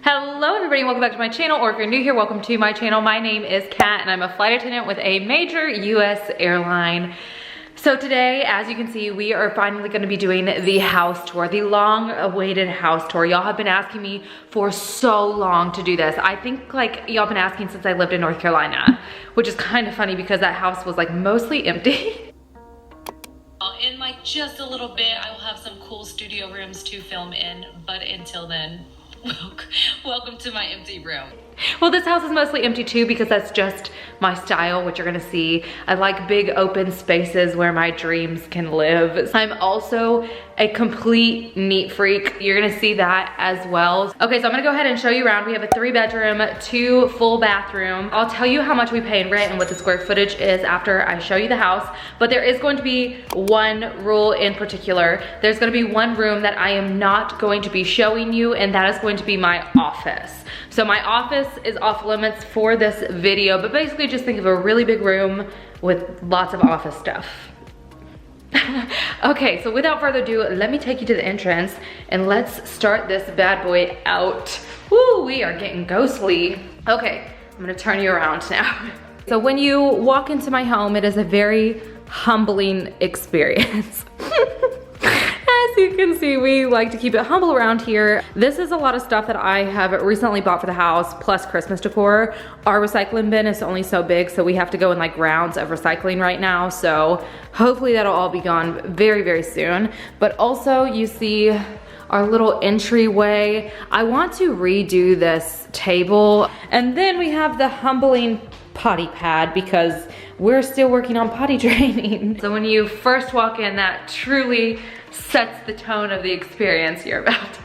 Hello everybody, welcome back to my channel, or if you're new here, welcome to my channel. My name is Kat and I'm a flight attendant with a major US airline. So today, as you can see, we are finally gonna be doing the house tour, the long-awaited house tour. Y'all have been asking me for so long to do this. I think like y'all been asking since I lived in North Carolina, which is kind of funny because that house was like mostly empty. In like just a little bit, I will have some cool studio rooms to film in, but until then, welcome to my empty room. Well, this house is mostly empty too because that's just my style, which you're gonna see. I like big open spaces where my dreams can live. I'm also a complete neat freak. You're gonna see that as well. Okay, so I'm gonna go ahead and show you around. We have a 3-bedroom, 2 full bathroom. I'll tell you how much we pay in rent and what the square footage is after I show you the house, but there is going to be one rule in particular. There's gonna be one room that I am not going to be showing you, and that is going to be my office. So my office is off limits for this video, but basically just think of a really big room with lots of office stuff. Okay, so without further ado, let me take you to the entrance and let's start this bad boy out. Woo, we are getting ghostly. Okay, I'm gonna turn you around now. So when you walk into my home, it is a very humbling experience. As you can see, we like to keep it humble around here. This is a lot of stuff that I have recently bought for the house, plus Christmas decor. Our recycling bin is only so big, so we have to go in like rounds of recycling right now. So hopefully that'll all be gone very, very soon. But also you see our little entryway. I want to redo this table. And then we have the humbling potty pad because we're still working on potty training. So when you first walk in, that truly sets the tone of the experience you're about to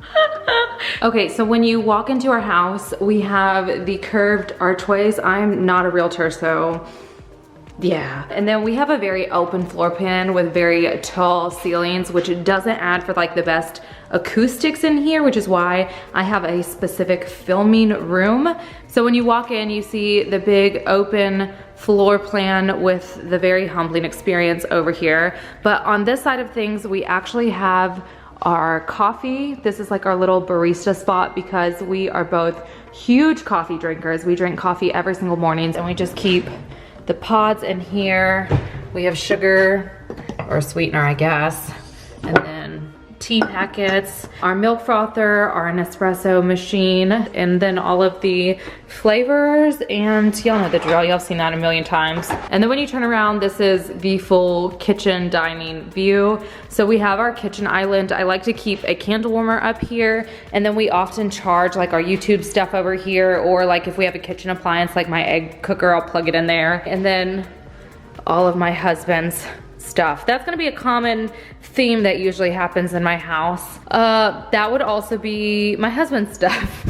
have. Okay, so when you walk into our house, we have the curved archways. I'm not a realtor, so yeah. And then we have a very open floor plan with very tall ceilings, which doesn't add for like the best acoustics in here, which is why I have a specific filming room. So when you walk in, you see the big open floor plan with the very humbling experience over here. But on this side of things, we actually have our coffee. This is like our little barista spot because we are both huge coffee drinkers. We drink coffee every single morning, and we just keep the pods in here. We have sugar or sweetener, I guess, and then tea packets, our milk frother, our Nespresso machine, and then all of the flavors, and y'all know the drill. Y'all have seen that a million times. And then when you turn around, this is the full kitchen dining view. So we have our kitchen island. I like to keep a candle warmer up here, and then we often charge like our YouTube stuff over here, or like if we have a kitchen appliance like my egg cooker, I'll plug it in there. And then all of my husband's stuff. That's gonna be a common theme that usually happens in my house. That would also be my husband's stuff.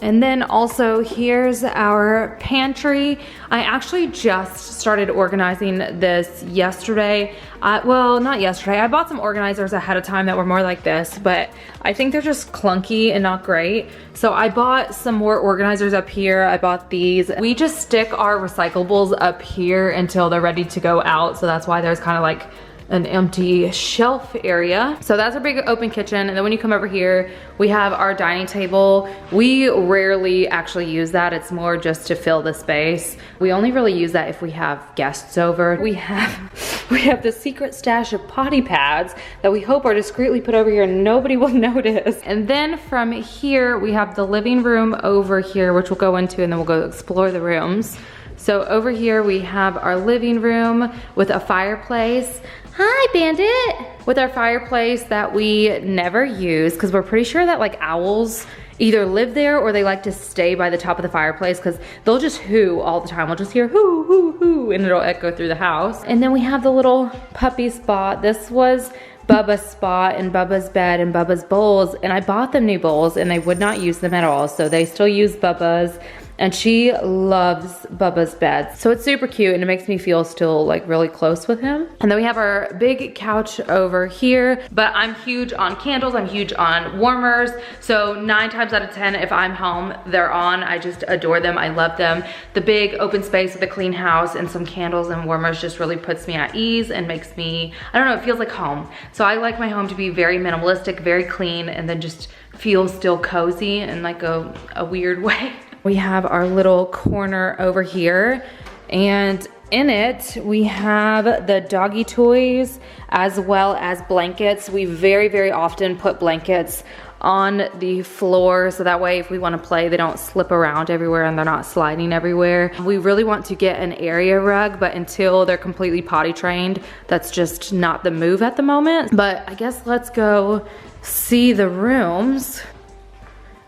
And then also here's our pantry. I actually just started organizing this yesterday. Well, not yesterday. I bought some organizers ahead of time that were more like this, but I think they're just clunky and not great. So I bought some more organizers up here. I bought these. We just stick our recyclables up here until they're ready to go out. So that's why there's kind of like an empty shelf area. So that's our big open kitchen. And then when you come over here, we have our dining table. We rarely actually use that. It's more just to fill the space. We only really use that if we have guests over. We have the secret stash of potty pads that we hope are discreetly put over here and nobody will notice. And then from here, we have the living room over here, which we'll go into, and then we'll go explore the rooms. So over here, we have our living room with a fireplace. Hi, Bandit! With our fireplace that we never use because we're pretty sure that like owls either live there or they like to stay by the top of the fireplace because they'll just hoo all the time. We'll just hear hoo, hoo, hoo, and it'll echo through the house. And then we have the little puppy spot. This was Bubba's spot and Bubba's bed and Bubba's bowls, and I bought them new bowls and they would not use them at all, so they still use Bubba's. and she loves Bubba's bed. So it's super cute and it makes me feel still like really close with him. And then we have our big couch over here, but I'm huge on candles, I'm huge on warmers. So 9 times out of 10, if I'm home, they're on. I just adore them, I love them. The big open space with a clean house and some candles and warmers just really puts me at ease and makes me, I don't know, it feels like home. So I like my home to be very minimalistic, very clean, and then just feel still cozy in like a weird way. We have our little corner over here, and in it we have the doggy toys as well as blankets. We very, very often put blankets on the floor so that way if we want to play they don't slip around everywhere and they're not sliding everywhere. We really want to get an area rug, but until they're completely potty trained, that's just not the move at the moment. But I guess let's go see the rooms.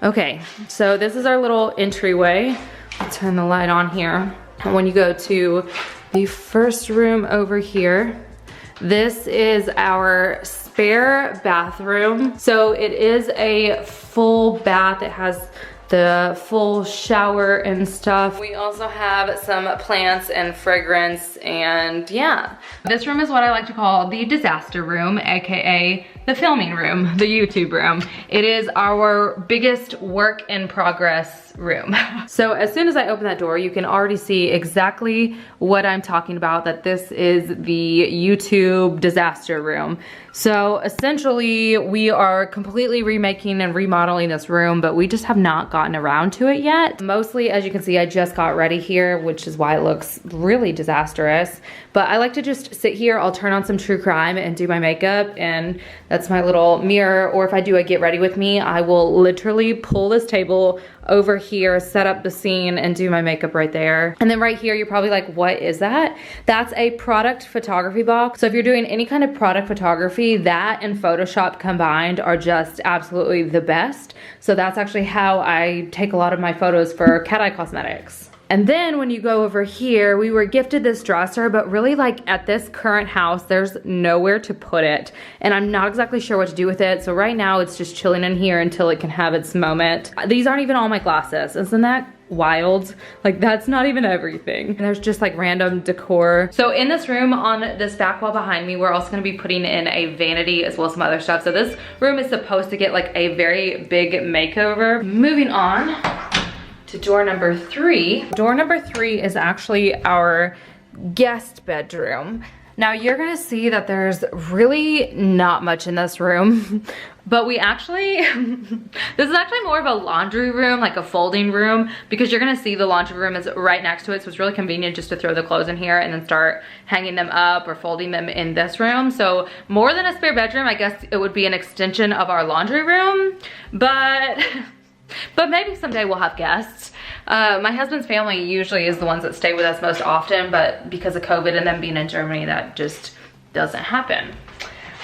Okay, so this is our little entryway. I'll turn the light on here. And when you go to the first room over here, this is our spare bathroom. So it is a full bath. It has the full shower and stuff. We also have some plants and fragrance, and yeah. This room is what I like to call the disaster room, AKA the filming room, the YouTube room. It is our biggest work in progress room. So as soon as I open that door, you can already see exactly what I'm talking about, that this is the YouTube disaster room. So essentially we are completely remaking and remodeling this room, but we just have not gotten around to it yet. Mostly, as you can see, I just got ready here, which is why it looks really disastrous. But I like to just sit here, I'll turn on some true crime and do my makeup, and that's my little mirror. Or if I do a get ready with me, I will literally pull this table over here, set up the scene, and do my makeup right there. And then right here, you're probably like, what is that? That's a product photography box. So if you're doing any kind of product photography, that and Photoshop combined are just absolutely the best. So that's actually how I take a lot of my photos for Cat Eye Cosmetics. And then when you go over here, we were gifted this dresser, but really like at this current house, there's nowhere to put it. And I'm not exactly sure what to do with it. So right now it's just chilling in here until it can have its moment. These aren't even all my glasses. Isn't that wild? Like that's not even everything. And there's just like random decor. So in this room on this back wall behind me, we're also gonna be putting in a vanity as well as some other stuff. So this room is supposed to get like a very big makeover. Moving on to door number 3. Door number 3 is actually our guest bedroom. Now you're gonna see that there's really not much in this room, but we actually, this is actually more of a laundry room, like a folding room, because you're gonna see the laundry room is right next to it, so it's really convenient just to throw the clothes in here and then start hanging them up or folding them in this room. So more than a spare bedroom, I guess it would be an extension of our laundry room, but maybe someday we'll have guests. My husband's family usually is the ones that stay with us most often, but because of COVID and them being in Germany, that just doesn't happen.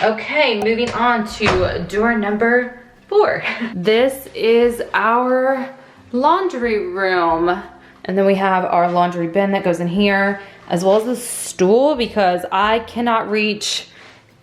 Okay, moving on to door number 4. This is our laundry room. And then we have our laundry bin that goes in here, as well as a stool, because I cannot reach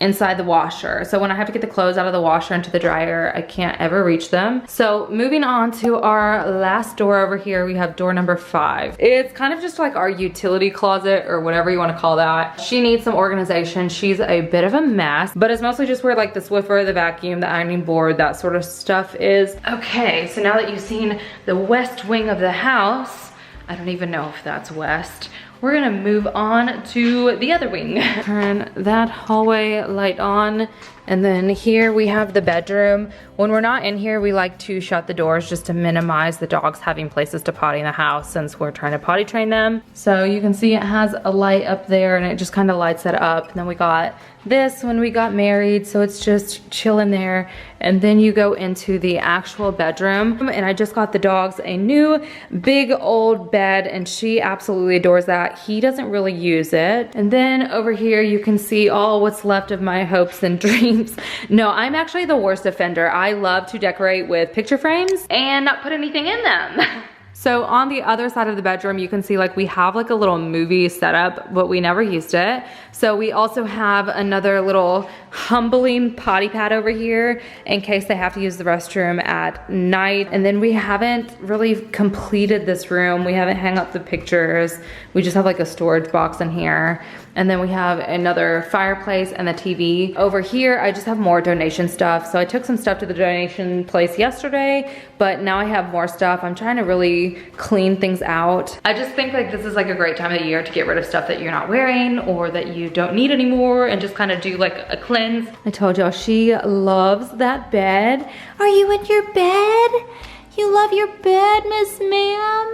inside the washer. So when I have to get the clothes out of the washer into the dryer, I can't ever reach them. So moving on to our last door over here, we have door number 5. It's kind of just like our utility closet or whatever you want to call that. She needs some organization. She's a bit of a mess, but it's mostly just where like the Swiffer, the vacuum, the ironing board, that sort of stuff is. Okay, so now that you've seen the west wing of the house, I don't even know if that's west, we're gonna move on to the other wing. Turn that hallway light on, and then here we have the bedroom. When we're not in here, we like to shut the doors just to minimize the dogs having places to potty in the house, since we're trying to potty train them. So you can see it has a light up there, and it just kind of lights it up. And then we got this when we got married, so it's just chilling there. And then you go into the actual bedroom, and I just got the dogs a new big old bed, and she absolutely adores that. He doesn't really use it. And then over here you can see all what's left of my hopes and dreams. No, I'm actually the worst offender. I love to decorate with picture frames and not put anything in them. So on the other side of the bedroom, you can see like we have like a little movie setup, but we never used it. So we also have another little humbling potty pad over here in case they have to use the restroom at night. And then we haven't really completed this room. We haven't hung up the pictures. We just have like a storage box in here. And then we have another fireplace and the TV. Over here, I just have more donation stuff. So I took some stuff to the donation place yesterday, but now I have more stuff. I'm trying to really clean things out. I just think like this is like a great time of the year to get rid of stuff that you're not wearing or that you don't need anymore and just kind of do like a cleanse. I told y'all she loves that bed. Are you in your bed? You love your bed, Miss Ma'am?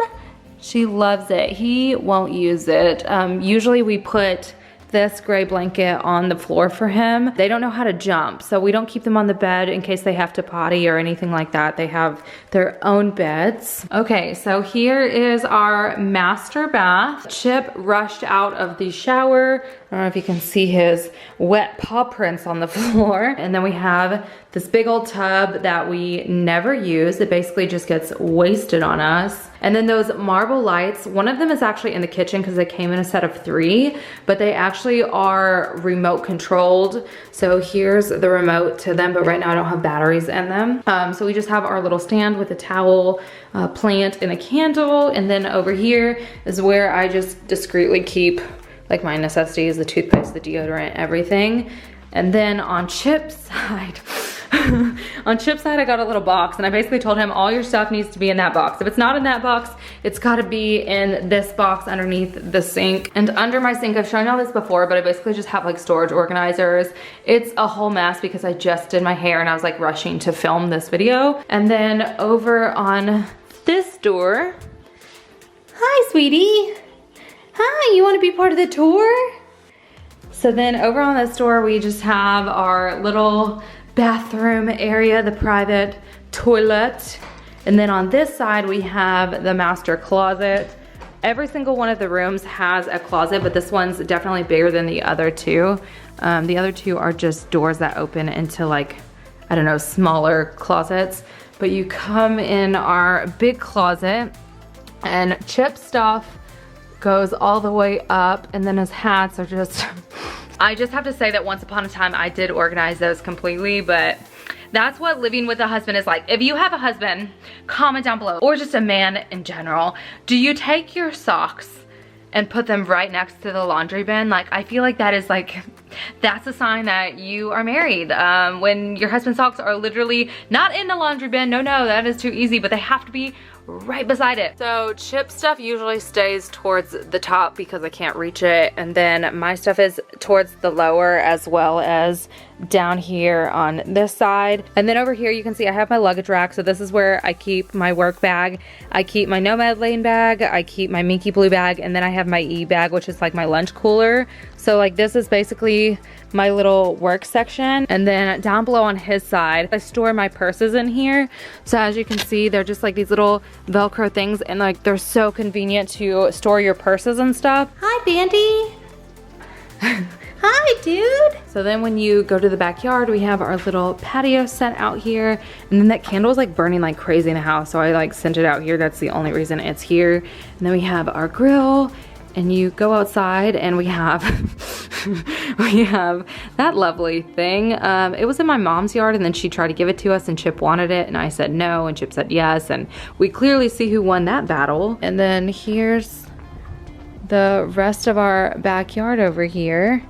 She loves it. He won't use it. Usually we put this gray blanket on the floor for him. They don't know how to jump, so we don't keep them on the bed in case they have to potty or anything like that. They have their own beds. Okay, so here is our master bath. Chip rushed out of the shower. I don't know if you can see his wet paw prints on the floor. And then we have this big old tub that we never use. It basically just gets wasted on us. And then those marble lights, one of them is actually in the kitchen because they came in a set of 3, but they actually are remote controlled. So here's the remote to them, but right now I don't have batteries in them. So we just have our little stand with a towel, plant, and a candle. And then over here is where I just discreetly keep like my necessities, the toothpaste, the deodorant, everything. And then on Chip's side, on Chip's side, I got a little box and I basically told him all your stuff needs to be in that box. If it's not in that box, it's gotta be in this box underneath the sink. And under my sink, I've shown y'all this before, but I basically just have like storage organizers. It's a whole mess because I just did my hair and I was like rushing to film this video. And then over on this door, hi sweetie. Hi, you wanna be part of the tour? So then over on this door, we just have our little bathroom area, the private toilet. And then on this side, we have the master closet. Every single one of the rooms has a closet, but this one's definitely bigger than the other two. The other two are just doors that open into like, I don't know, smaller closets. But you come in our big closet and Chip's stuff goes all the way up, and then his hats are just, I just have to say that once upon a time I did organize those completely, but that's what living with a husband is like. If you have a husband, comment down below, or just a man in general, do you take your socks and put them right next to the laundry bin? Like, I feel like that is like, that's a sign that you are married. When your husband's socks are literally not in the laundry bin, no, that is too easy, but they have to be right beside it. So Chip's stuff usually stays towards the top because I can't reach it, and then my stuff is towards the lower as well as down here on this side. And then over here you can see I have my luggage rack, so this is where I keep my work bag, I keep my Nomad Lane bag, I keep my Minky Blue bag, and then I have my E bag, which is like my lunch cooler. So like this is basically my little work section. And then down below on his side, I store my purses in here. So as you can see, they're just like these little Velcro things, and like they're so convenient to store your purses and stuff. Hi, Bandy. Hi, dude. So then when you go to the backyard, we have our little patio set out here. And then that candle is like burning like crazy in the house, so I like sent it out here. That's the only reason it's here. And then we have our grill, and you go outside and we have we have that lovely thing. It was in my mom's yard, and then she tried to give it to us, and Chip wanted it, and I said no, and Chip said yes, and we clearly see who won that battle. And then here's the rest of our backyard over here.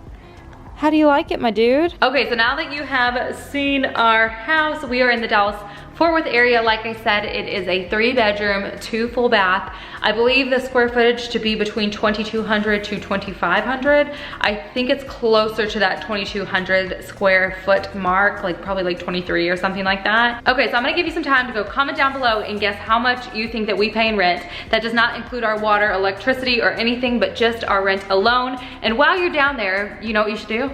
How do you like it, my dude? Okay, so now that you have seen our house, we are in the Dallas Fort Worth area. Like I said, it is a 3-bedroom, 2 full bath. I believe the square footage to be between 2,200 to 2,500. I think it's closer to that 2,200 square foot mark, like probably like 23 or something like that. Okay, so I'm gonna give you some time to go comment down below and guess how much you think that we pay in rent. That does not include our water, electricity, or anything, but just our rent alone. And while you're down there, you know what you should do?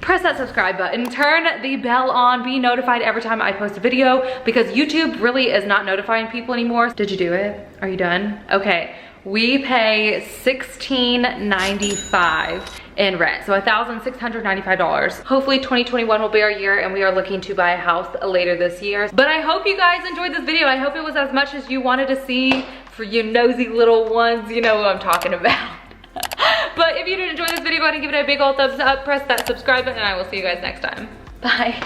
Press that subscribe button, turn the bell on, be notified every time I post a video, because YouTube really is not notifying people anymore. Did you do it? Are you done? Okay, we pay $1,695 in rent, so $1,695. Hopefully 2021 will be our year, and we are looking to buy a house later this year. But I hope you guys enjoyed this video. I hope it was as much as you wanted to see. For you nosy little ones, you know what I'm talking about. But if you did enjoy this video, go ahead and give it a big old thumbs up, press that subscribe button, and I will see you guys next time. Bye.